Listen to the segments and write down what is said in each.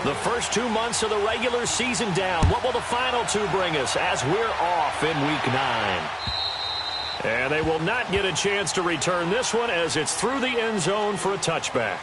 The first 2 months of the regular season down. What will the final 2 bring us as we're off in Week 9? And they will not get a chance to return this one as it's through the end zone for a touchback.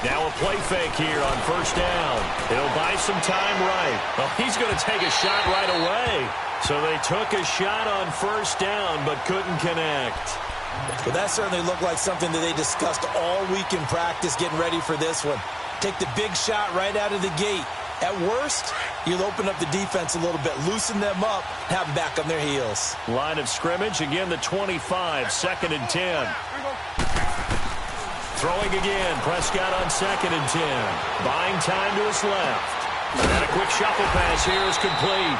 Now a play fake here on first down. He'll buy some time right. Well, he's going to take a shot right away. So they took a shot on first down but couldn't connect. Well, that certainly looked like something that they discussed all week in practice getting ready for this one. Take the big shot right out of the gate. At worst, you'll open up the defense a little bit, loosen them up, have them back on their heels. Line of scrimmage, again the 25, 2nd and 10. Throwing again, Prescott on 2nd and 10. Buying time to his left. And a quick shuffle pass here is complete.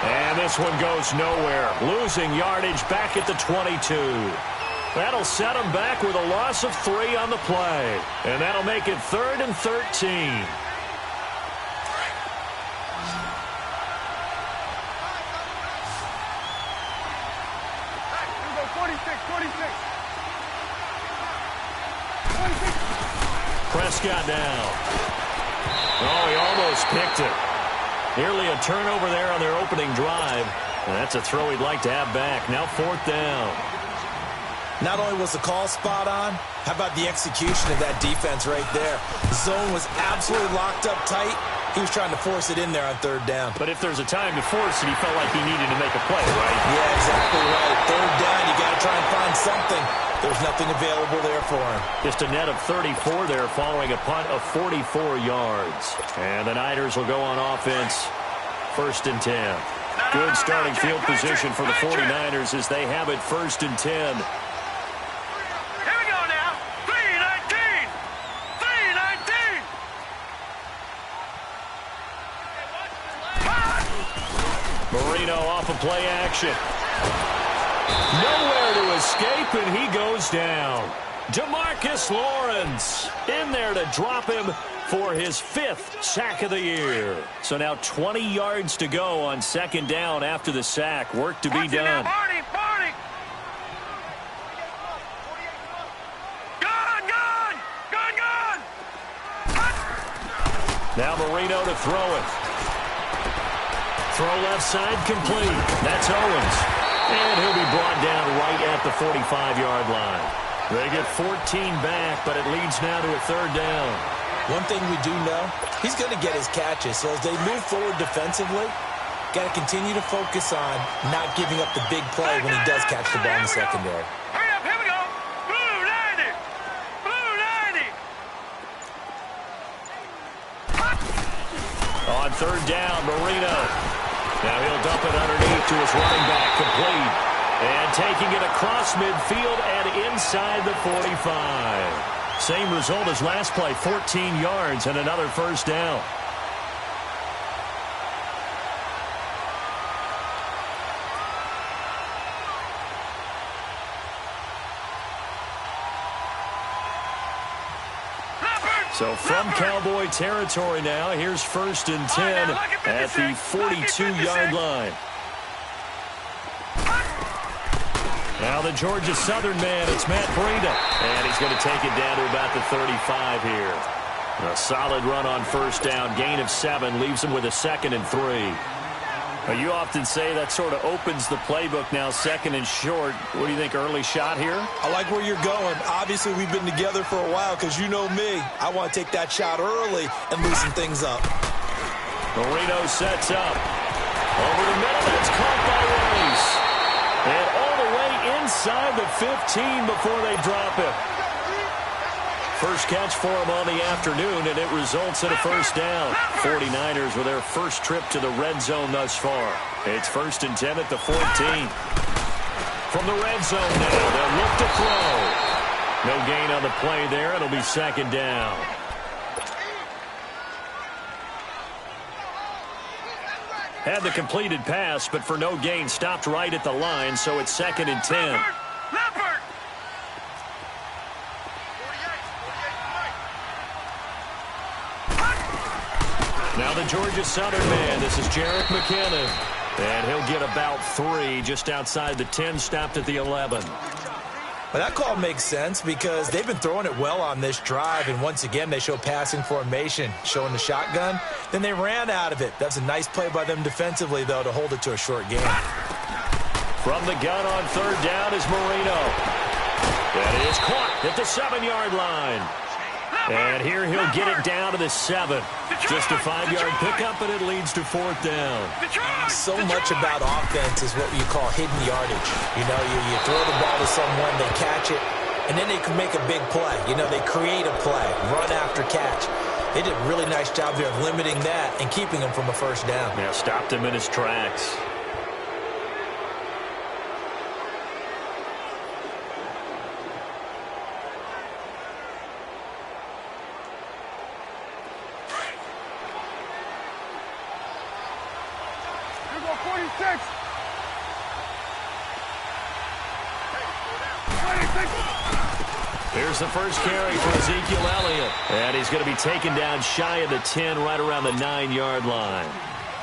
And this one goes nowhere. Losing yardage back at the 22. That'll set him back with a loss of 3 on the play. And that'll make it 3rd and 13. Prescott down. Oh, he almost picked it. Nearly a turnover there on their opening drive. And that's a throw he'd like to have back. Now 4th down. Not only was the call spot on, how about the execution of that defense right there? The zone was absolutely locked up tight. He was trying to force it in there on 3rd down. But if there's a time to force it, he felt like he needed to make a play, right? Yeah, exactly right. 3rd down, you got to try and find something. There's nothing available there for him. Just a net of 34 there following a punt of 44 yards. And the Niners will go on offense, 1st and 10. Good starting field position for the 49ers as they have it 1st and 10. Marino off of play action. Nowhere to escape, and he goes down. DeMarcus Lawrence in there to drop him for his 5th sack of the year. So now 20 yards to go on 2nd down after the sack. Work to be done. Now Marino to throw it. Throw left side complete. That's Owens. And he'll be brought down right at the 45-yard line. They get 14 back, but it leads now to a 3rd down. One thing we do know, he's going to get his catches. So as they move forward defensively, got to continue to focus on not giving up the big play when he does catch the ball in the secondary. Hurry up, here we go. Blue 90. Blue 90. On 3rd down, Marino. Now he'll dump it underneath to his running back, complete. And taking it across midfield and inside the 45. Same result as last play, 14 yards and another 1st down. So from Cowboy territory now, here's 1st and 10 at the 42-yard line. Now the Georgia Southern man, it's Matt Breida. And he's going to take it down to about the 35 here. A solid run on 1st down, gain of 7, leaves him with a 2nd and 3. You often say that sort of opens the playbook now, 2nd and short. What do you think, early shot here? I like where you're going. Obviously, we've been together for a while because you know me. I want to take that shot early and loosen things up. Marino sets up. Over the middle, that's caught by Rice. And all the way inside the 15 before they drop it. First catch for him on the afternoon, and it results in a 1st down. 49ers with their first trip to the red zone thus far. It's 1st and 10 at the 14. From the red zone now, they'll look to throw. No gain on the play there. It'll be 2nd down. Had the completed pass, but for no gain, stopped right at the line, so it's 2nd and 10. Leopard! Now the Georgia Southern man, this is Jarek McKinnon. And he'll get about 3 just outside the 10, stopped at the 11. Well, that call makes sense because they've been throwing it well on this drive, and once again they show passing formation, showing the shotgun. Then they ran out of it. That's a nice play by them defensively, though, to hold it to a short game. From the gun on 3rd down is Marino. That is caught at the 7-yard line. And here he'll get it down to the 7. Just a 5-yard pickup, and it leads to 4th down. So much about offense is what you call hidden yardage. You know, you throw the ball to someone, they catch it, and then they can make a big play. You know, they create a play, run after catch. They did a really nice job there of limiting that and keeping him from a 1st down. Yeah, stopped him in his tracks. Here's the first carry for Ezekiel Elliott. And he's going to be taken down shy of the 10, right around the 9-yard line.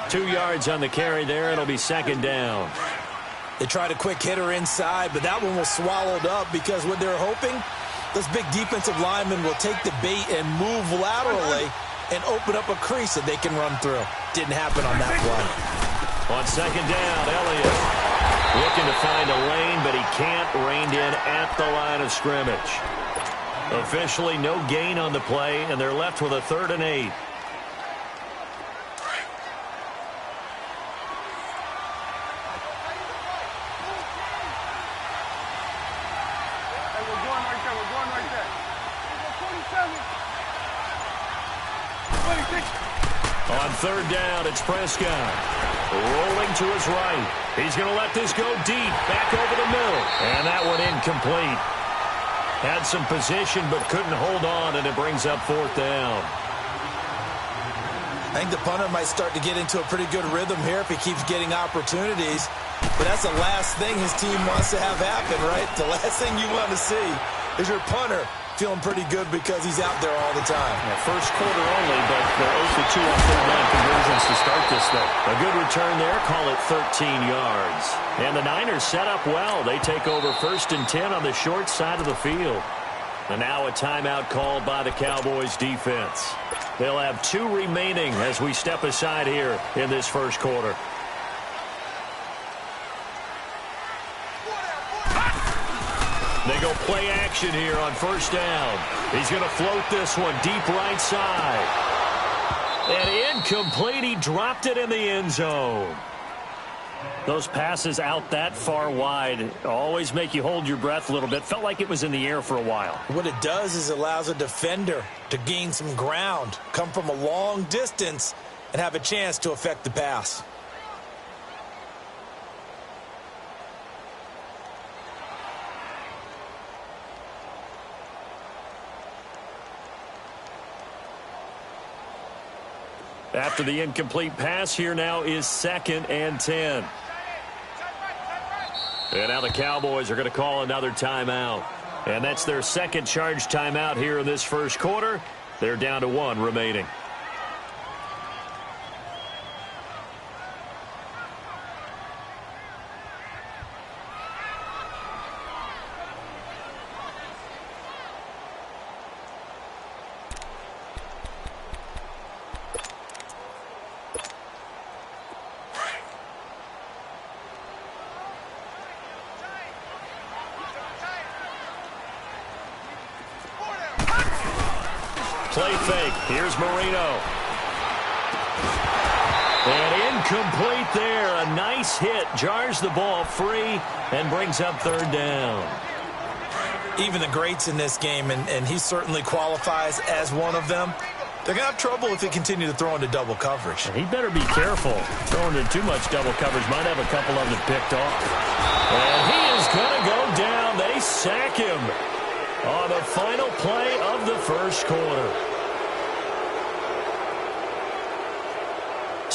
2 yards on the carry there. It'll be 2nd down. They tried a quick hitter inside, but that one was swallowed up because what they're hoping, those big defensive linemen will take the bait and move laterally and open up a crease that they can run through. Didn't happen on that play. On 2nd down, Elliott looking to find a lane, but he can't. Reined in at the line of scrimmage. Officially no gain on the play, and they're left with a 3rd and 8. On 3rd down, it's Prescott. Rolling to his right. He's going to let this go deep, back over the middle. And that one incomplete. Had some position, but couldn't hold on, and it brings up 4th down. I think the punter might start to get into a pretty good rhythm here if he keeps getting opportunities. But that's the last thing his team wants to have happen, right? The last thing you want to see is your punter feeling pretty good because he's out there all the time. Yeah, first quarter only, but they're 0 for 2 on 3rd down conversions to start this thing. A good return there, call it 13 yards. And the Niners set up well. They take over 1st and 10 on the short side of the field. And now a timeout called by the Cowboys defense. They'll have 2 remaining as we step aside here in this first quarter. They go play action here on 1st down. He's going to float this one deep right side. And incomplete. He dropped it in the end zone. Those passes out that far wide always make you hold your breath a little bit. Felt like it was in the air for a while. What it does is it allows a defender to gain some ground, come from a long distance, and have a chance to affect the pass. After the incomplete pass, here now is 2nd and 10. And now the Cowboys are going to call another timeout. And that's their 2nd charge timeout here in this first quarter. They're down to 1 remaining. Play fake. Here's Marino. And incomplete there. A nice hit. Jars the ball free and brings up 3rd down. Even the greats in this game, and he certainly qualifies as one of them, they're going to have trouble if they continue to throw into double coverage. And he better be careful. Throwing into too much double coverage might have a couple of them picked off. And he is going to go down. They sack him on the final play of the first quarter.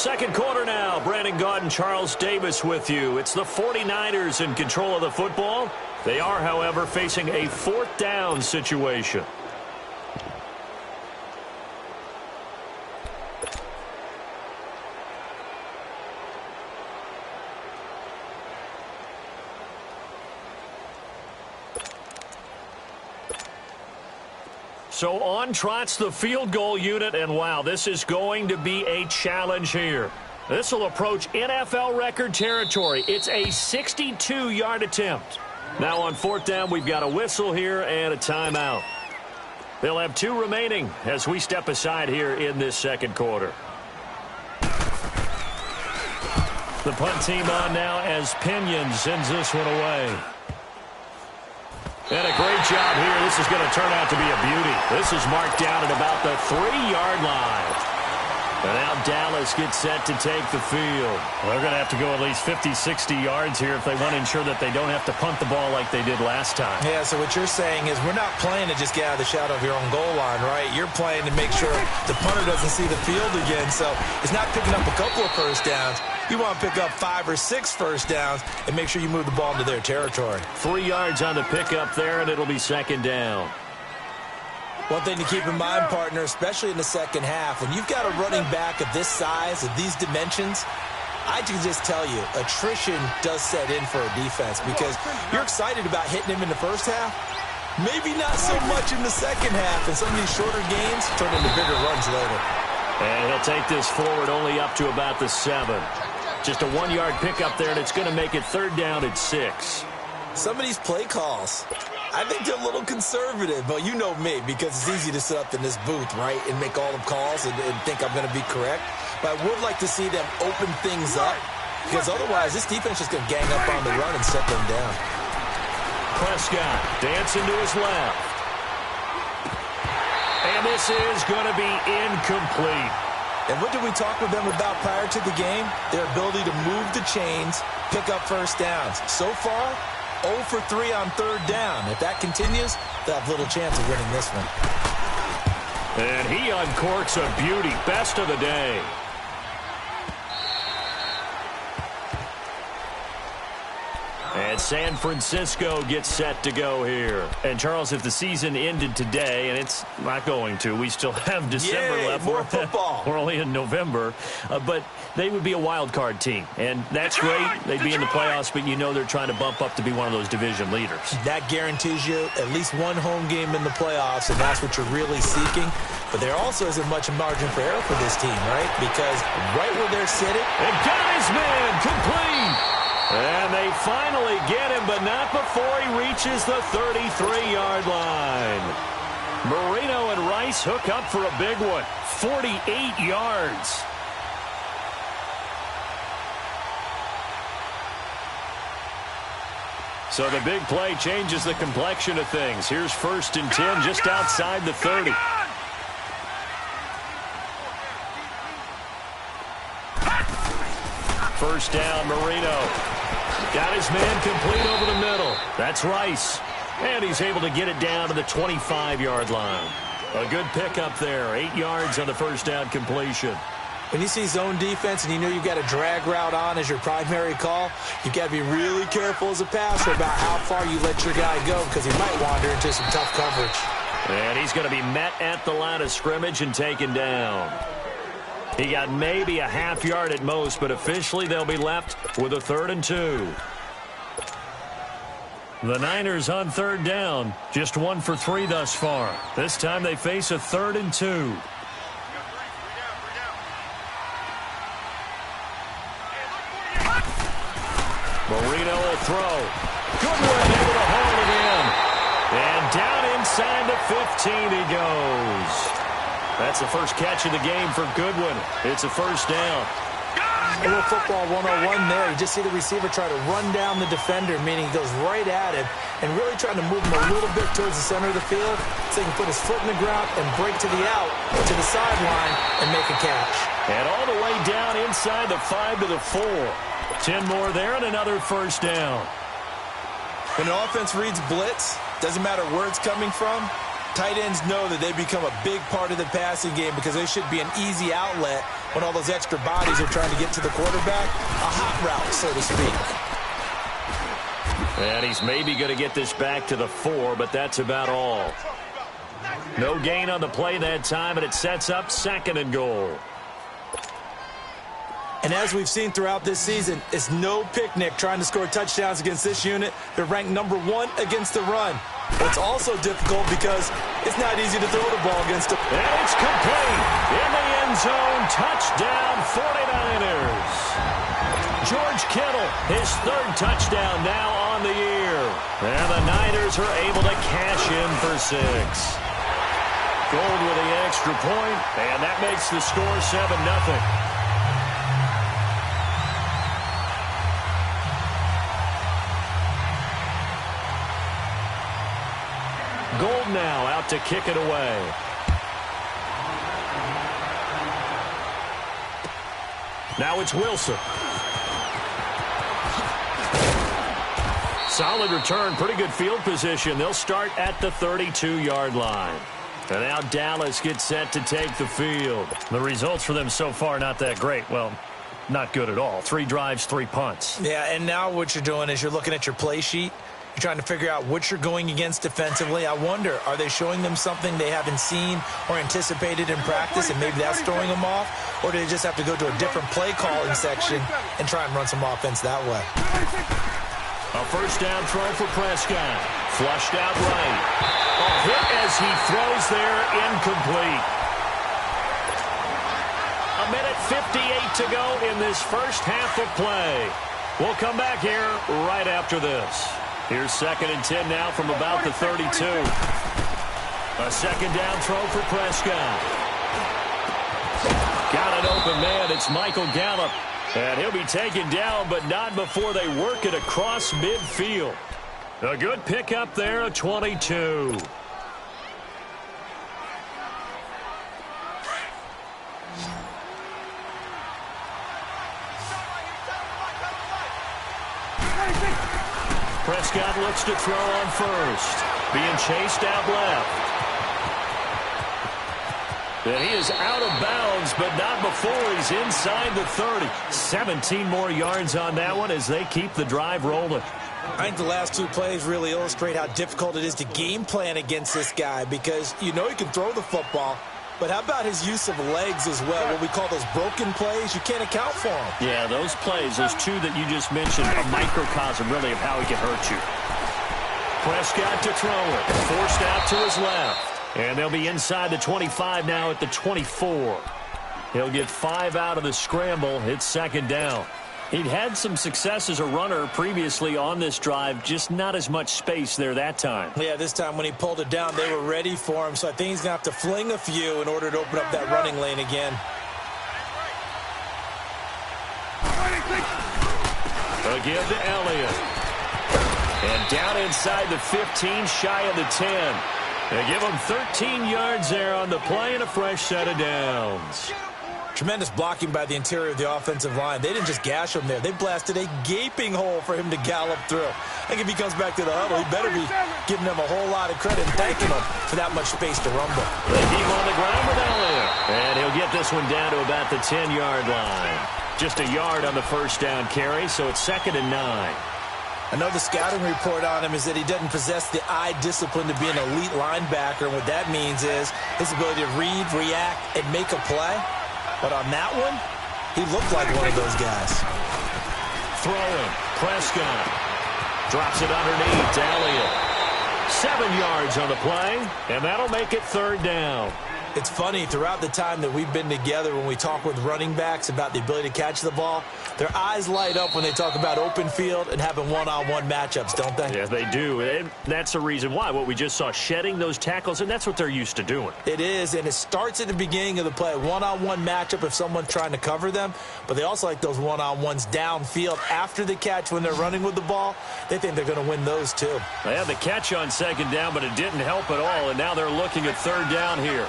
Second quarter now. Brandon Gaudin, Charles Davis with you. It's the 49ers in control of the football. They are, however, facing a fourth down situation. So on trots the field goal unit, and wow, this is going to be a challenge here. This will approach NFL record territory. It's a 62-yard attempt. Now on fourth down, we've got a whistle here and a timeout. They'll have 2 remaining as we step aside here in this second quarter. The punt team on now as Pinion sends this one away. And a great job here. This is going to turn out to be a beauty. This is marked down at about the 3-yard line. And now Dallas gets set to take the field. Well, they're going to have to go at least 50, 60 yards here if they want to ensure that they don't have to punt the ball like they did last time. Yeah, so what you're saying is we're not playing to just get out of the shadow of your own goal line, right? You're playing to make sure the punter doesn't see the field again. So it's not picking up a couple of first downs. You want to pick up 5 or 6 first downs and make sure you move the ball into their territory. 3 yards on the pickup there, and it'll be second down. One thing to keep in mind, partner, especially in the second half, when you've got a running back of this size, of these dimensions, I can just tell you, attrition does set in for a defense because you're excited about hitting him in the first half. Maybe not so much in the second half, and some of these shorter games turn into bigger runs later. And he'll take this forward only up to about the 7. Just a 1-yard pickup there, and it's going to make it third down at 6. Some of these play calls, I think they're a little conservative, but you know me, because it's easy to sit up in this booth, right, and make all the calls and think I'm going to be correct. But I would like to see them open things up, because otherwise this defense is going to gang up on the run and set them down. Prescott dancing to his left. And this is going to be incomplete. And what did we talk with them about prior to the game? Their ability to move the chains, pick up first downs. So far, 0 for 3 on third down. If that continues, they'll have little chance of winning this one. And he uncorks a beauty. Best of the day. And San Francisco gets set to go here. And, Charles, if the season ended today, and it's not going to, we still have December left. More football. We're only in November. But they would be a wild card team. And that's great. They'd be in the playoffs, but you know they're trying to bump up to be one of those division leaders. That guarantees you at least one home game in the playoffs, and that's what you're really seeking. But there also isn't much margin for error for this team, right? Because right where they're sitting, and got his man complete. And they finally get him, but not before he reaches the 33-yard line. Marino and Rice hook up for a big one. 48 yards. So the big play changes the complexion of things. Here's 1st and 10 just outside the 30. First down, Marino. Got his man complete over the middle. That's Rice. And he's able to get it down to the 25-yard line. A good pickup there. 8 yards on the first down completion. When you see zone defense and you know you've got a drag route on as your primary call, you've got to be really careful as a passer about how far you let your guy go because he might wander into some tough coverage. And he's going to be met at the line of scrimmage and taken down. He got maybe a half yard at most, but officially they'll be left with a 3rd and 2. The Niners on third down, just 1 for 3 thus far. This time they face a 3rd and 2. Marino will throw. Goodwin able to hold it in. And down inside the 15 he goes. That's the first catch of the game for Goodwin. It's a first down. A little football 101 there. You just see the receiver try to run down the defender, meaning he goes right at him and really trying to move him a little bit towards the center of the field so he can put his foot in the ground and break to the out, to the sideline, and make a catch. And all the way down inside the 5 to the 4. 10 more there and another first down. When an offense reads blitz, doesn't matter where it's coming from, tight ends know that they become a big part of the passing game because they should be an easy outlet when all those extra bodies are trying to get to the quarterback. A hot route, so to speak. And he's maybe going to get this back to the 4, but that's about all. No gain on the play that time, and it sets up 2nd and goal. And as we've seen throughout this season, it's no picnic trying to score touchdowns against this unit. They're ranked number 1 against the run. But it's also difficult because it's not easy to throw the ball against them. And it's complete. In the end zone, touchdown 49ers. George Kittle, his 3rd touchdown now on the year. And the Niners are able to cash in for 6. Gold with the extra point, and that makes the score 7-0. Gold now out to kick it away. Now it's Wilson. Solid return, pretty good field position. They'll start at the 32-yard line. And now Dallas gets set to take the field. The results for them so far not that great. Well, not good at all. 3 drives, 3 punts. Yeah, and now what you're doing is you're looking at your play sheet. You're trying to figure out what you're going against defensively. I wonder, are they showing them something they haven't seen or anticipated in practice, and maybe that's throwing them off? Or do they just have to go to a different play calling section and try and run some offense that way? A first down throw for Prescott. Flushed out right. A hit as he throws there, incomplete. 1:58 to go in this first half of play. We'll come back here right after this. Here's 2nd and 10 now from about the 32. A second down throw for Prescott. Got an open man. It's Michael Gallup. And he'll be taken down, but not before they work it across midfield. A good pickup there, a 22. Prescott looks to throw on first. Being chased out left. And he is out of bounds, but not before he's inside the 30. 17 more yards on that one as they keep the drive rolling. I think the last 2 plays really illustrate how difficult it is to game plan against this guy, because you know he can throw the football, but how about his use of legs as well? What we call those broken plays, you can't account for them. Yeah, those plays, those 2 that you just mentioned, a microcosm really of how he can hurt you. Prescott to throw it. Forced out to his left. And they'll be inside the 25 now at the 24. He'll get 5 out of the scramble. It's 2nd down. He'd had some success as a runner previously on this drive, just not as much space there that time. Yeah, this time when he pulled it down, they were ready for him, so I think he's going to have to fling a few in order to open up that running lane again. A give to Elliott. And down inside the 15, shy of the 10. They give him 13 yards there on the play and a fresh set of downs. Tremendous blocking by the interior of the offensive line. They didn't just gash him there. They blasted a gaping hole for him to gallop through. I think if he comes back to the huddle, he better be giving them a whole lot of credit and thanking them for that much space to rumble. They keep on the ground with Elliott. And he'll get this one down to about the 10-yard line. Just a yard on the first down carry, so it's 2nd and 9. I know the scouting report on him is that he doesn't possess the eye discipline to be an elite linebacker, and what that means is his ability to read, react, and make a play. But on that one, he looked like one of those guys. Throwing. Prescott. Drops it underneath to Elliott. 7 yards on the play, and that'll make it 3rd down. It's funny, throughout the time that we've been together, when we talk with running backs about the ability to catch the ball, their eyes light up when they talk about open field and having one-on-one matchups, don't they? Yeah, they do. And that's the reason why. What we just saw, shedding those tackles, and that's what they're used to doing. It is, and it starts at the beginning of the play. One-on-one matchup if someone's trying to cover them, but they also like those one-on-ones downfield after the catch when they're running with the ball. They think they're going to win those, too. They had the catch on 2nd down, but it didn't help at all, and now they're looking at 3rd down here.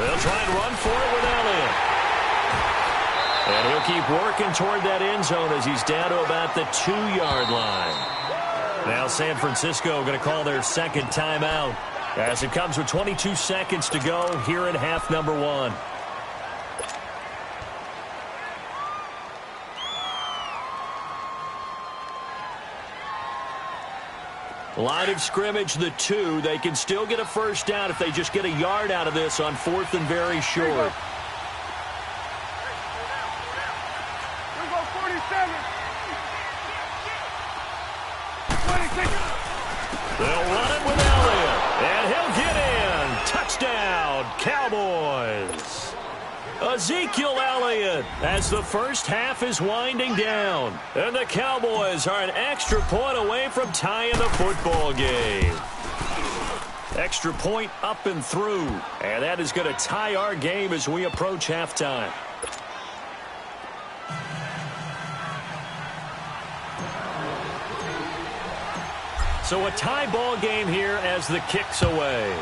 They'll try and run for it with Elliott. And he'll keep working toward that end zone as he's down to about the 2-yard line. Now San Francisco going to call their second timeout as it comes with 22 seconds to go here in half number 1. Line of scrimmage, the 2. They can still get a first down if they just get a yard out of this on 4th and very short. We go 47. 26. They'll run it with Elliott, and he'll get in. Touchdown, Cowboys. Ezekiel Elliott as the first half is winding down. And the Cowboys are an extra point away from tying the football game. Extra point up and through. And that is going to tie our game as we approach halftime. So a tie ball game here as the kick's away.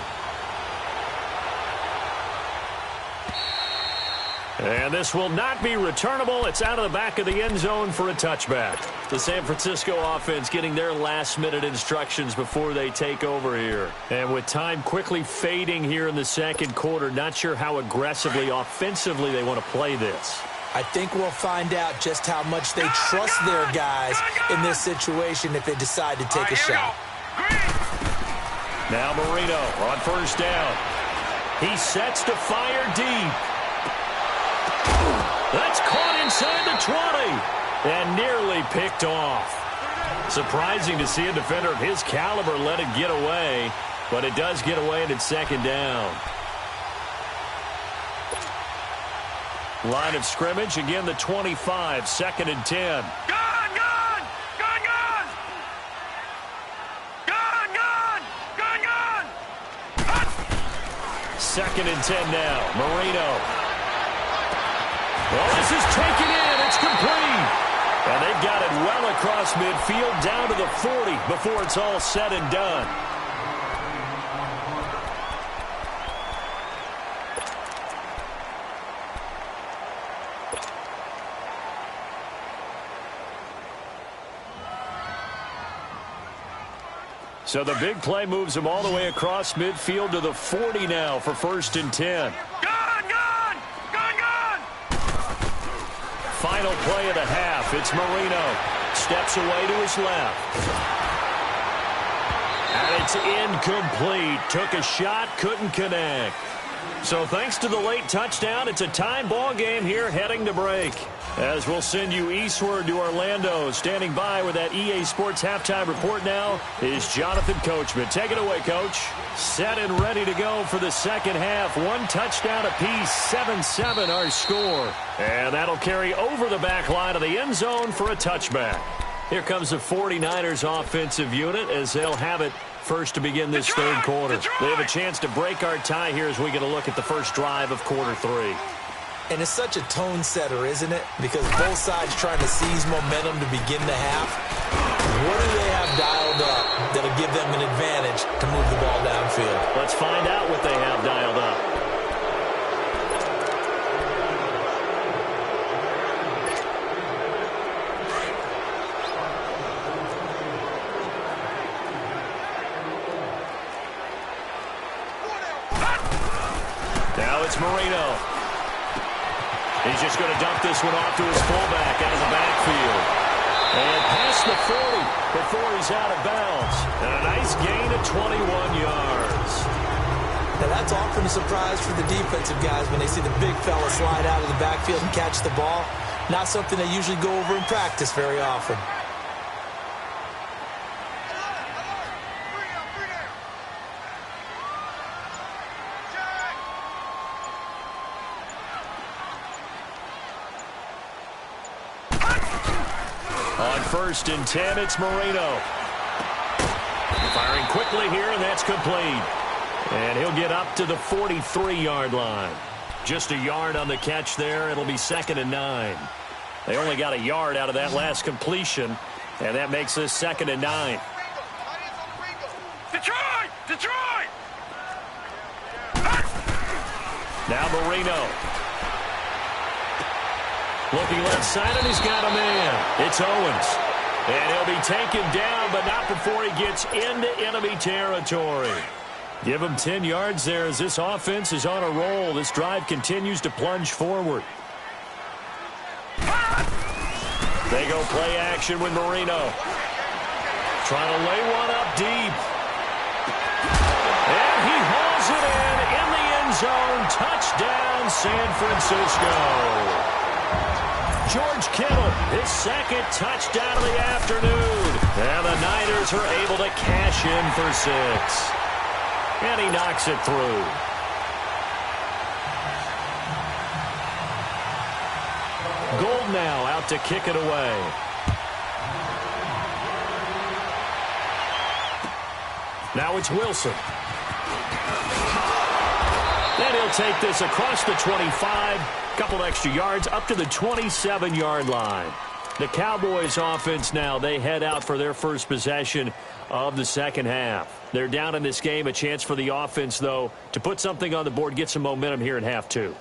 And this will not be returnable. It's out of the back of the end zone for a touchback. The San Francisco offense getting their last-minute instructions before they take over here. And with time quickly fading here in the second quarter, not sure how aggressively, offensively they want to play this. I think we'll find out just how much they trust their guys in this situation if they decide to take a shot. Now Marino on first down. He sets to fire deep. That's caught inside the 20 and nearly picked off. Surprising to see a defender of his caliber let it get away, but it does get away and it's second down. Line of scrimmage, again the 25, 2nd and 10. Gun, gun! Gun, gun! Gun, gun! Gun, gun! 2nd and 10 now. Marino. Well, this is taken in. It's complete. And they've got it well across midfield down to the 40 before it's all said and done. So the big play moves them all the way across midfield to the 40 now for 1st and 10. Final play of the half. It's Marino. Steps away to his left. And it's incomplete. Took a shot, couldn't connect. So thanks to the late touchdown, it's a tie ball game here heading to break. As we'll send you eastward to Orlando. Standing by with that EA Sports halftime report now is Jonathan Coachman. Take it away, Coach. Set and ready to go for the second half. 1 touchdown apiece, 7-7 our score. And that'll carry over the back line of the end zone for a touchback. Here comes the 49ers offensive unit as they'll have it first to begin this third quarter. They have a chance to break our tie here as we get a look at the first drive of quarter 3. And it's such a tone setter, isn't it? Because both sides trying to seize momentum to begin the half. What do they have dialed up that'll give them an advantage to move the ball downfield? Let's find out what they have dialed up. Now it's Marino. He's just going to dump this one off to his fullback out of the backfield. And past the 40 before he's out of bounds. And a nice gain of 21 yards. Now that's often a surprise for the defensive guys when they see the big fella slide out of the backfield and catch the ball. Not something they usually go over in practice very often. On 1st and 10, it's Marino. Firing quickly here, and that's complete. And he'll get up to the 43-yard line. Just a yard on the catch there. It'll be 2nd and 9. They only got a yard out of that last completion, and that makes this 2nd and 9. Detroit! Detroit! Now Marino. Looking left side, and he's got a man. It's Owens. And he'll be taken down, but not before he gets into enemy territory. Give him 10 yards there as this offense is on a roll. This drive continues to plunge forward. They go play action with Marino. Trying to lay one up deep. And he hauls it in the end zone. Touchdown, San Francisco. George Kittle, his second touchdown of the afternoon. And the Niners are able to cash in for 6. And he knocks it through. Gold now out to kick it away. Now it's Wilson. Then he'll take this across the 25. Couple extra yards up to the 27-yard line. The Cowboys offense now, they head out for their first possession of the second half. They're down in this game. A chance for the offense, though, to put something on the board, get some momentum here in half 2.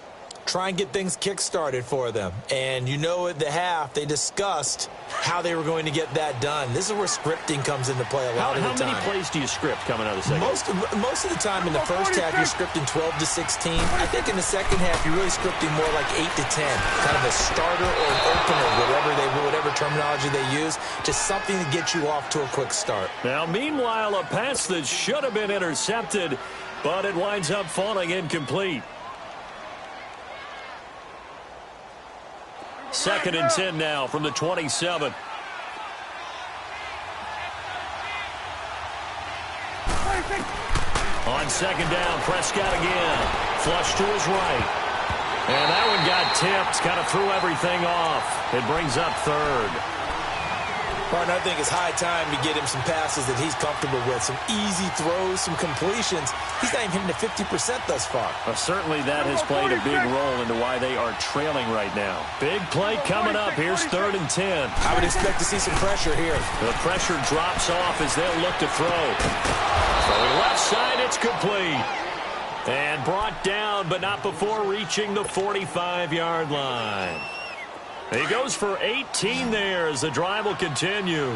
Try and get things kick-started for them. And you know at the half, they discussed how they were going to get that done. This is where scripting comes into play a lot of the time. How many plays do you script coming out of the second half? Most of the time in the first half, you're scripting 12 to 16. I think in the second half, you're really scripting more like 8 to 10. Kind of a starter or an opener, whatever terminology they use. Just something to get you off to a quick start. Now, meanwhile, a pass that should have been intercepted, but it winds up falling incomplete. 2nd and 10 now from the 27. On second down, Prescott again. Flush to his right. And that one got tipped. Kind of threw everything off. It brings up 3rd. Partner, I think it's high time to get him some passes that he's comfortable with. Some easy throws, some completions. He's not even hitting to 50% thus far. Well, certainly that has played a big role into why they are trailing right now. Big play coming up. Here's 3rd and 10. I would expect to see some pressure here. The pressure drops off as they'll look to throw. Throwing left side, it's complete. And brought down, but not before reaching the 45-yard line. He goes for 18 there as the drive will continue.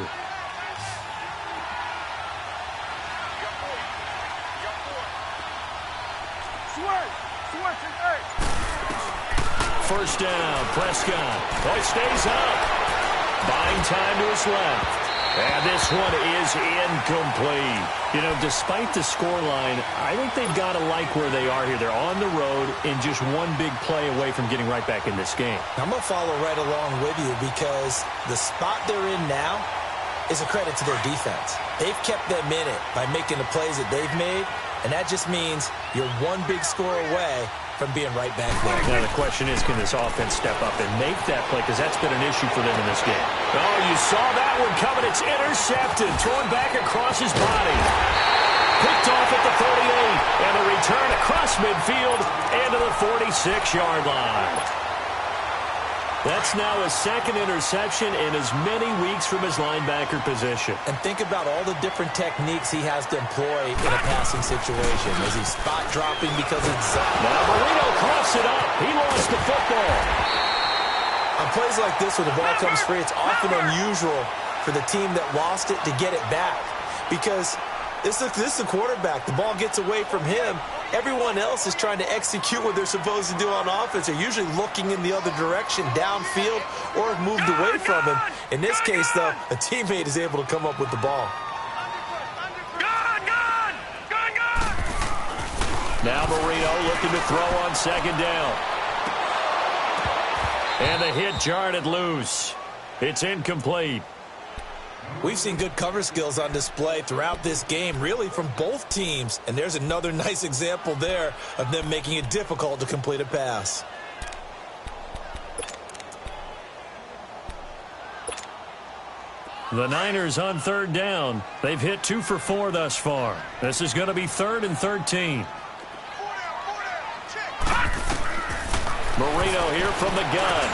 First down, Prescott. Oh, he stays up. Buying time to his left. And this one is incomplete. You know, despite the scoreline, I think they've got to like where they are here. They're on the road and just one big play away from getting right back in this game. I'm going to follow right along with you because the spot they're in now is a credit to their defense. They've kept them in it by making the plays that they've made, and that just means you're one big score away from being right back there. Now the question is, can this offense step up and make that play? Because that's been an issue for them in this game. Oh, you saw that one coming. It's intercepted. Thrown back across his body. Picked off at the 38. And a return across midfield and to the 46-yard line. That's now his 2nd interception in as many weeks from his linebacker position. And think about all the different techniques he has to employ in a passing situation. Is he spot dropping because it's... Now Marino coughs it up. He lost the football. On plays like this where the ball comes free, it's often unusual for the team that lost it to get it back. Because this is the quarterback. The ball gets away from him. Everyone else is trying to execute what they're supposed to do on offense. They're usually looking in the other direction, downfield, or have moved away from him. In this case, though, a teammate is able to come up with the ball. Now Marino looking to throw on second down. And the hit jarred it loose. It's incomplete. We've seen good cover skills on display throughout this game, really from both teams. And there's another nice example there of them making it difficult to complete a pass. The Niners on 3rd down. They've hit 2 for 4 thus far. This is going to be 3rd and 13. Marino here from the gun.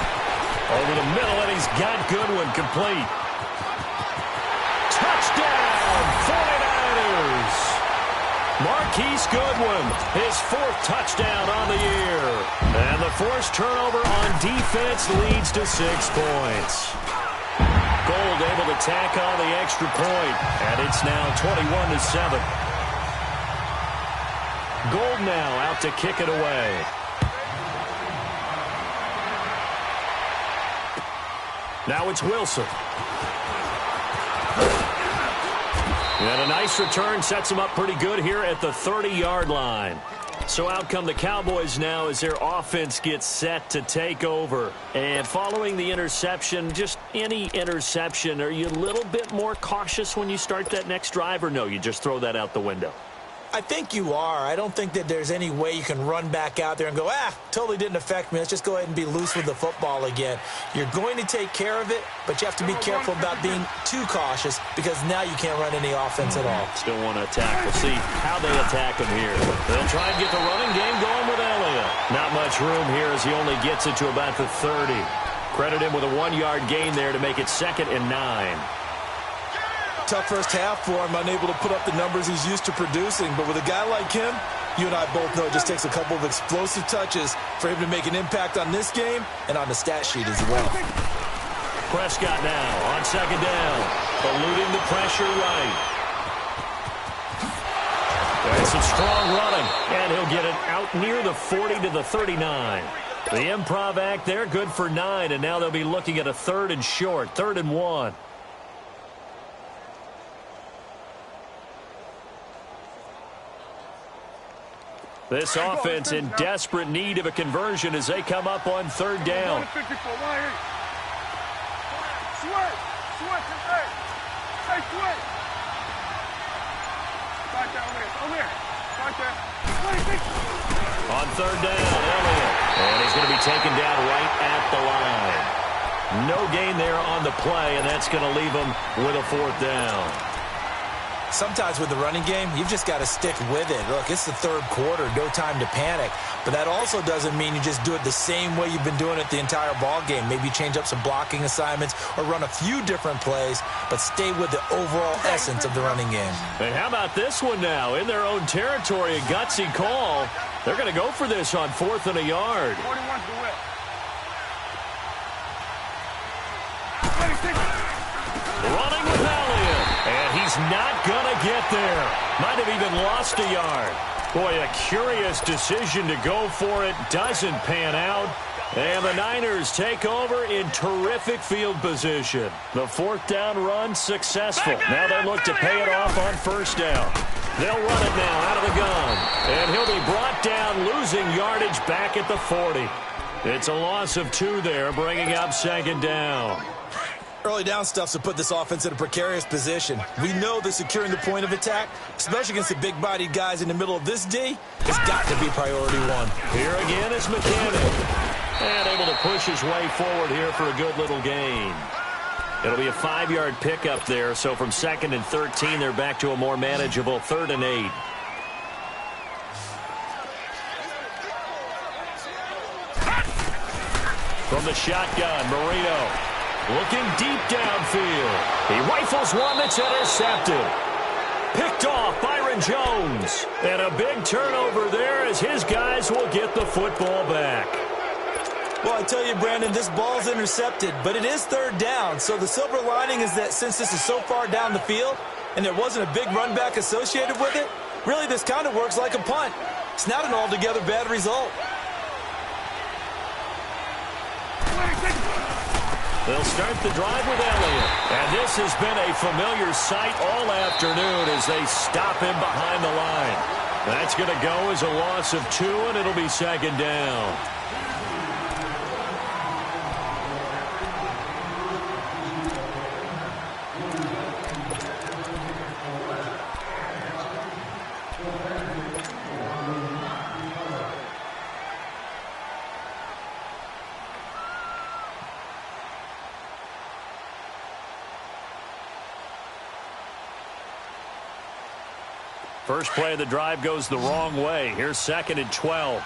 Over the middle, and he's got Goodwin complete. Touchdown, 49ers. Marquise Goodwin, his 4th touchdown on the year. And the forced turnover on defense leads to 6 points. Gold able to tack on the extra point, and it's now 21-7. Gold now out to kick it away. Now it's Wilson. And a nice return sets him up pretty good here at the 30-yard line. So out come the Cowboys now as their offense gets set to take over. And following the interception, just any interception, are you a little bit more cautious when you start that next drive, or no, you just throw that out the window? I think you are. I don't think that there's any way you can run back out there and go, totally didn't affect me. Let's just go ahead and be loose with the football again. You're going to take care of it, but you have to be careful about being too cautious because now you can't run any offense at all. Still want to attack. We'll see how they attack him here. They'll try and get the running game going with Elliott. Not much room here as he only gets it to about the 30. Credit him with a 1-yard gain there to make it 2nd and 9. Tough first half for him, unable to put up the numbers he's used to producing. But with a guy like him, you and I both know it just takes a couple of explosive touches for him to make an impact on this game and on the stat sheet as well. Prescott now on 2nd down, eluding the pressure right. There's some strong running, and he'll get it out near the 40 to the 39. The improv act there, good for 9, and now they'll be looking at a 3rd and short, 3rd and 1. This offense in desperate need of a conversion as they come up on 3rd down. On 3rd down, Elliott. And he's going to be taken down right at the line. No gain there on the play, and that's going to leave him with a 4th down. Sometimes with the running game, you've just got to stick with it. Look, it's the 3rd quarter, no time to panic. But that also doesn't mean you just do it the same way you've been doing it the entire ball game. Maybe change up some blocking assignments or run a few different plays, but stay with the overall essence of the running game. And how about this one now? In their own territory, a gutsy call. They're going to go for this on 4th and a yard. Running with Elliott, and he's not going to get there. Might have even lost a yard. Boy, a curious decision to go for it. Doesn't pan out. And the Niners take over in terrific field position. The 4th down run successful. Now they look to pay it off on 1st down. They'll run it now out of the gun. And he'll be brought down, losing yardage back at the 40. It's a loss of 2 there, bringing up 2nd down. Early down stuff's to put this offense in a precarious position. We know that securing the point of attack, especially against the big-bodied guys in the middle of this D, has got to be priority 1. Here again is McKinnon. And able to push his way forward here for a good little gain. It'll be a 5-yard pickup there, so from 2nd and 13, they're back to a more manageable 3rd and 8. From the shotgun, Marino looking deep downfield. He rifles one that's intercepted. Picked off Byron Jones. And a big turnover there as his guys will get the football back. Well, I tell you, Brandon, this ball's intercepted, but it is 3rd down. So the silver lining is that since this is so far down the field and there wasn't a big run back associated with it, really this kind of works like a punt. It's not an altogether bad result. They'll start the drive with Elliott. And this has been a familiar sight all afternoon as they stop him behind the line. That's going to go as a loss of 2, and it'll be 2nd down. First play of the drive goes the wrong way. Here's 2nd and 12.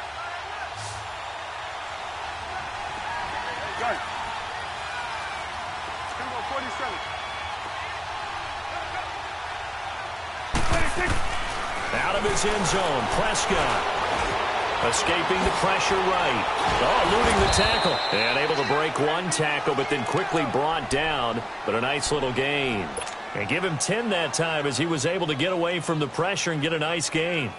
Out of his end zone, Prescott. Escaping the pressure right. Oh, eluding the tackle. And able to break one tackle, but then quickly brought down. But a nice little gain. And give him 10 that time as he was able to get away from the pressure and get a nice gain.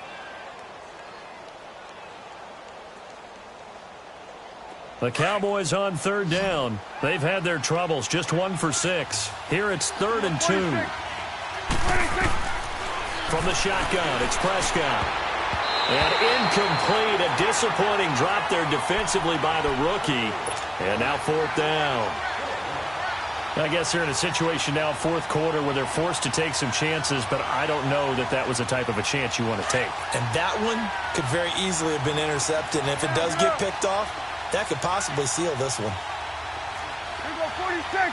The Cowboys on third down. They've had their troubles, just 1 for 6. Here it's 3rd and 2. From the shotgun, it's Prescott. And incomplete, a disappointing drop there defensively by the rookie. And now 4th down. I guess they're in a situation now, 4th quarter, where they're forced to take some chances, but I don't know that that was the type of a chance you want to take. And that one could very easily have been intercepted. And if it does get picked off, that could possibly seal this one. Here go 46.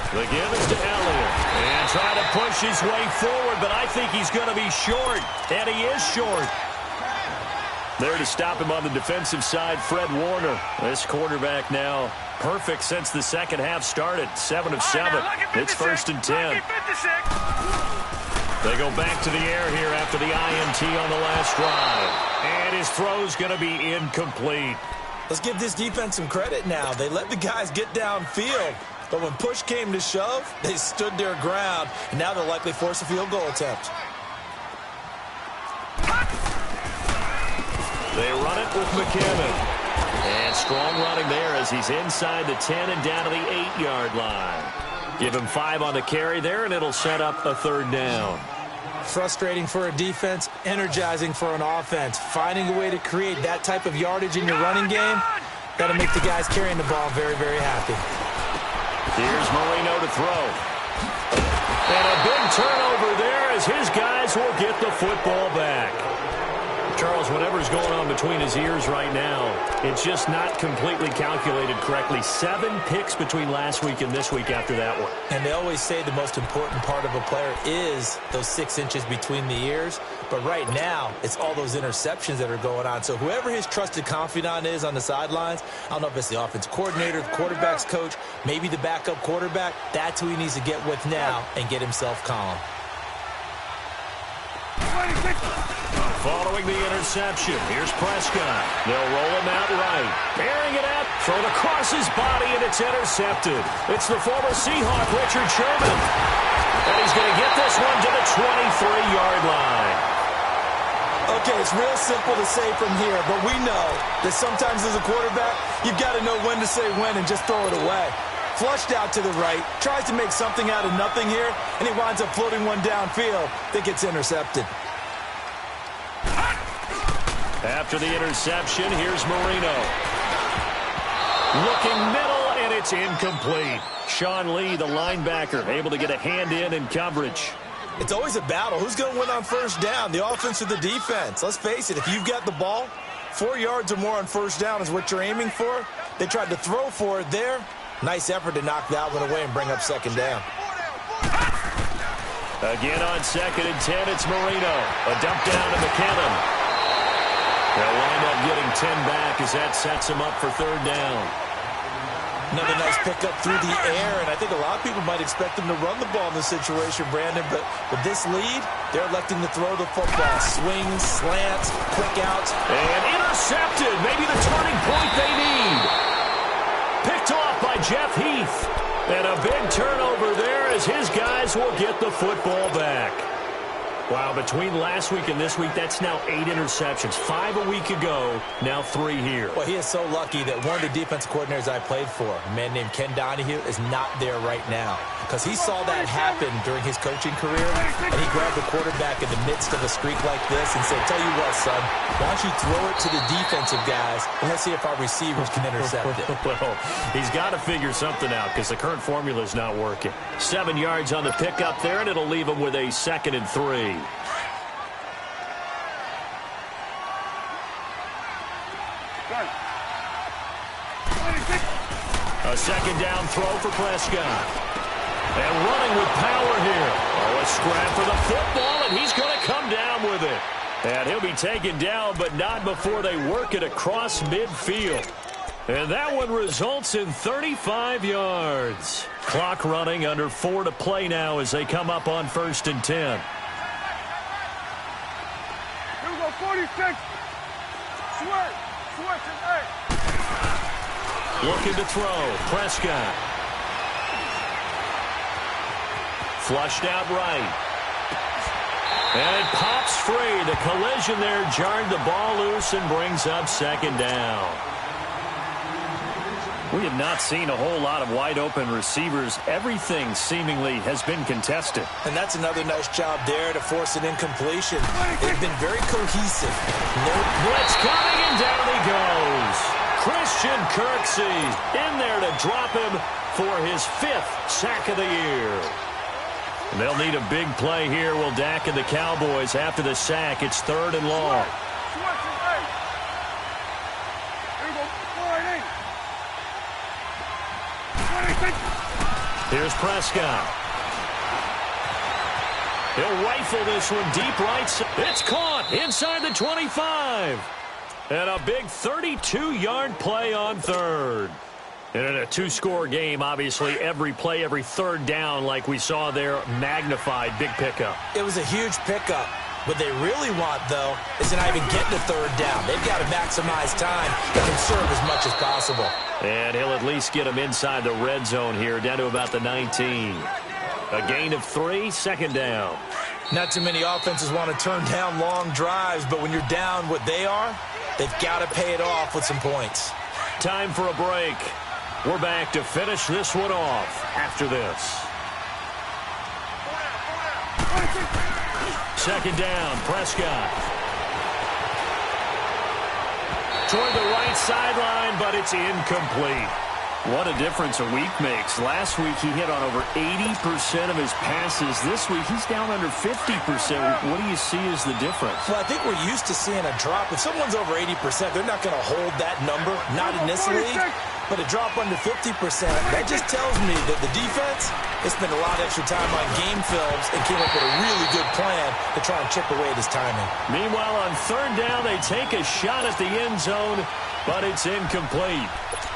The give is to Elliott. And trying to push his way forward, but I think he's going to be short. And he is short. There to stop him on the defensive side, Fred Warner. This quarterback now perfect since the second half started. 7 of 7. It's 1st and 10. They go back to the air here after the INT on the last drive. And his throw's going to be incomplete. Let's give this defense some credit now. They let the guys get downfield. But when push came to shove, they stood their ground. And now they'll likely force a field goal attempt. They run it with McKinnon. And strong running there as he's inside the 10 and down to the 8-yard line. Give him 5 on the carry there, and it'll set up a 3rd down. Frustrating for a defense, energizing for an offense. Finding a way to create that type of yardage in your running game, that'll make the guys carrying the ball very, very happy. Here's Marino to throw. And a big turnover there as his guys will get the football back. Charles, whatever's going on between his ears right now, it's just not completely calculated correctly. 7 picks between last week and this week after that one. And they always say the most important part of a player is those 6 inches between the ears. But right now, it's all those interceptions that are going on. So whoever his trusted confidant is on the sidelines, I don't know if it's the offensive coordinator, the quarterback's coach, maybe the backup quarterback, that's who he needs to get with now and get himself calm. Following the interception, here's Prescott. They'll roll him out right. Airing it out, thrown across his body, and it's intercepted. It's the former Seahawk, Richard Sherman. And he's going to get this one to the 23-yard line. Okay, it's real simple to say from here, but we know that sometimes as a quarterback, you've got to know when to say when and just throw it away. Flushed out to the right, tries to make something out of nothing here, and he winds up floating one downfield that gets intercepted. After the interception, here's Marino. Looking middle, and it's incomplete. Sean Lee, the linebacker, able to get a hand in coverage. It's always a battle. Who's going to win on first down, the offense or the defense? Let's face it, if you've got the ball, 4 yards or more on first down is what you're aiming for. They tried to throw for it there. Nice effort to knock that one away and bring up 2nd down. Again on 2nd and 10, it's Marino. A dump down to McKinnon. They'll wind up getting 10 back as that sets him up for 3rd down. Another nice pickup through the air, and I think a lot of people might expect them to run the ball in this situation, Brandon, but with this lead, they're electing to throw the football. Swings, slants, quick outs. And intercepted, maybe the turning point they need. Picked off by Jeff Heath. And a big turnover there as his guys will get the football back. Wow, between last week and this week, that's now 8 interceptions. 5 a week ago, now 3 here. Well, he is so lucky that one of the defensive coordinators I played for, a man named Ken Donahue, is not there right now. Because he saw that happen during his coaching career, and he grabbed the quarterback in the midst of a streak like this and said, tell you what, son, why don't you throw it to the defensive guys, and let's see if our receivers can intercept it. Well, he's got to figure something out because the current formula is not working. 7 yards on the pickup there, and it'll leave him with a 2nd and 3. A 2nd down throw for Prescott. And running with power here. Oh, a scrap for the football, and he's going to come down with it. And he'll be taken down, but not before they work it across midfield. And that one results in 35 yards. Clock running, under 4 to play now as they come up on 1st and 10. Here we go, 46. Switch, and 8. Looking to throw. Prescott. Flushed out right. And it pops free. The collision there jarred the ball loose and brings up 2nd down. We have not seen a whole lot of wide-open receivers. Everything seemingly has been contested. And that's another nice job there to force an incompletion. They've been very cohesive. No blitz coming, and down he goes. Christian Kirksey in there to drop him for his 5th sack of the year. They'll need a big play here. Will Dak and the Cowboys after the sack. It's 3rd and long. Here's Prescott. He'll rifle this one deep right side. It's caught inside the 25. And a big 32-yard play on 3rd. And in a 2-score game, obviously, every play, every 3rd down, like we saw there, magnified. Big pickup. It was a huge pickup. What they really want, though, is to not even get to 3rd down. They've got to maximize time to conserve as much as possible. And he'll at least get him inside the red zone here, down to about the 19. A gain of 3, 2nd down. Not too many offenses want to turn down long drives, but when you're down what they are, they've got to pay it off with some points. Time for a break. We're back to finish this one off after this. 2nd down, Prescott. Toward the right sideline, but it's incomplete. What a difference a week makes. Last week, he hit on over 80% of his passes. This week, he's down under 50%. What do you see as the difference? Well, I think we're used to seeing a drop. If someone's over 80%, they're not going to hold that number, not in this league. But a drop under 50%, that just tells me that the defense has spent a lot of extra time on game films and came up with a really good plan to try and chip away at his timing. Meanwhile, on 3rd down, they take a shot at the end zone, but it's incomplete.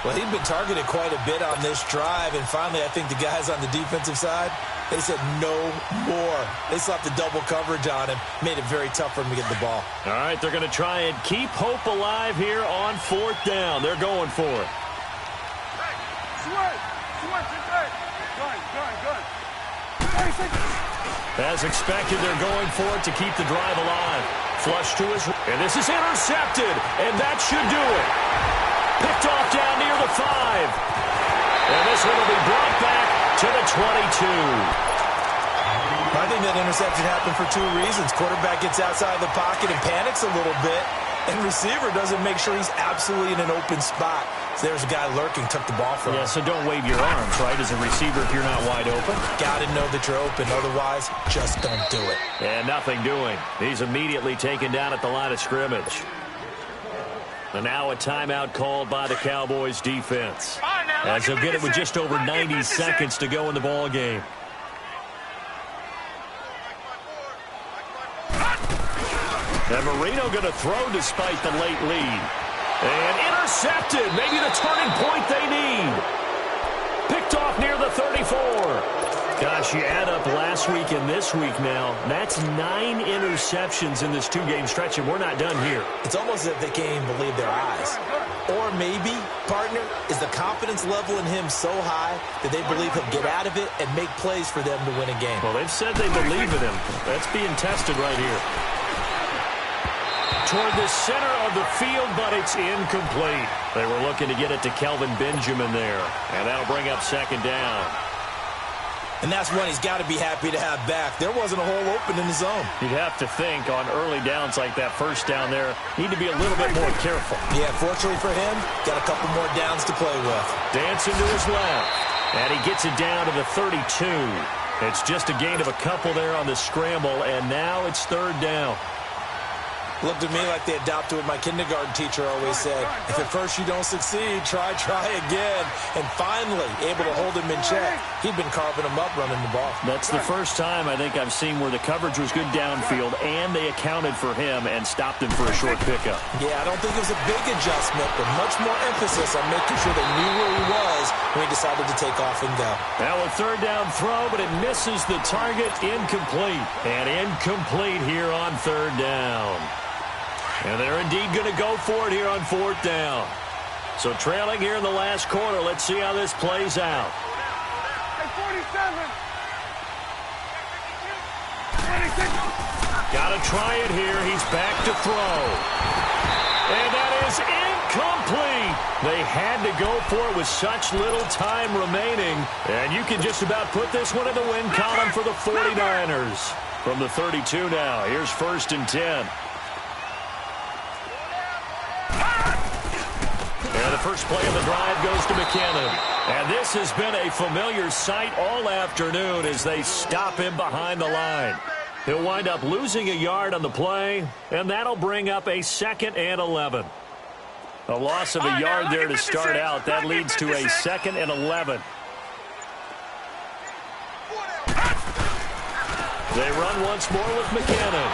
Well, he'd been targeted quite a bit on this drive, and finally I think the guys on the defensive side, they said no more. They slapped the double coverage on him, made it very tough for him to get the ball. All right, they're going to try and keep hope alive here on 4th down. They're going for it. As expected, they're going for it to keep the drive alive. Flush to his... And this is intercepted, and that should do it. Picked off down near the 5. And this one will be brought back to the 22. I think that interception happened for 2 reasons. Quarterback gets outside the pocket and panics a little bit, and receiver doesn't make sure he's absolutely in an open spot. So there's a guy lurking, took the ball from him. Yeah, so don't wave your arms, right, as a receiver if you're not wide open. Got to know that you're open. Otherwise, just don't do it. And nothing doing. He's immediately taken down at the line of scrimmage. And now a timeout called by the Cowboys defense, as they'll get it with just over 90 seconds to go in the ball game. And Marino going to throw despite the late lead. And intercepted. Maybe the turning point they need. Picked off near the 34. Gosh, you add up last week and this week now. That's 9 interceptions in this 2-game stretch, and we're not done here. It's almost as if they can't even believe their eyes. Or maybe, partner, is the confidence level in him so high that they believe he'll get out of it and make plays for them to win a game. Well, they've said they believe in him. That's being tested right here. Toward the center of the field, but it's incomplete. They were looking to get it to Kelvin Benjamin there, and that'll bring up 2nd down. And that's one he's got to be happy to have back. There wasn't a hole open in the zone. You'd have to think on early downs like that 1st down there, need to be a little bit more careful. Yeah, fortunately for him, got a couple more downs to play with. Dancing to his left, and he gets it down to the 32. It's just a gain of a couple there on the scramble, and now it's 3rd down. Looked at me like they adopted what my kindergarten teacher always said. If at first you don't succeed, try again. And finally, able to hold him in check. He'd been carving him up running the ball. That's the first time I think I've seen where the coverage was good downfield and they accounted for him and stopped him for a short pickup. Yeah, I don't think it was a big adjustment, but much more emphasis on making sure they knew where he was when he decided to take off and go. Now a third down throw, but it misses the target. Incomplete. And incomplete here on third down. And they're indeed going to go for it here on fourth down. So trailing here in the last quarter. Let's see how this plays out. Got to try it here. He's back to throw. And that is incomplete. They had to go for it with such little time remaining. And you can just about put this one in the win column for the 49ers. From the 32 now, here's 1st and 10. And the first play of the drive goes to McKinnon. And this has been a familiar sight all afternoon as they stop him behind the line. He'll wind up losing a yard on the play, and that'll bring up a 2nd and 11. A loss of a yard there to start out. That leads to a 2nd and 11. They run once more with McKinnon.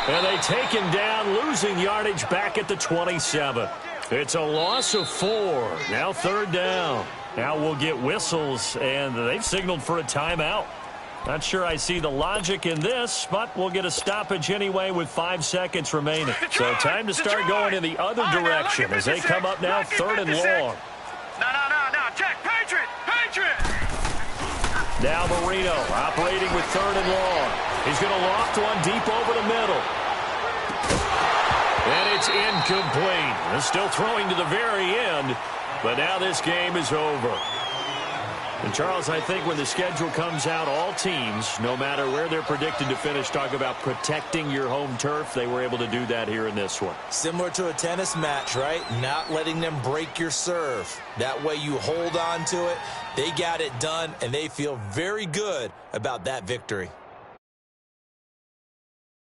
And they take him down, losing yardage back at the 27. It's a loss of 4. Now third down. Now we'll get whistles, and they've signaled for a timeout. Not sure I see the logic in this, but we'll get a stoppage anyway with 5 seconds remaining. So time to start going in the other direction as they come up now 3rd and long. No. Check. Patriot. Now Marino operating with 3rd and long. He's going to loft one deep over the middle. And it's incomplete. They're still throwing to the very end, but now this game is over. And, Charles, I think when the schedule comes out, all teams, no matter where they're predicted to finish, talk about protecting your home turf. They were able to do that here in this one. Similar to a tennis match, right? Not letting them break your serve. That way you hold on to it. They got it done, and they feel very good about that victory.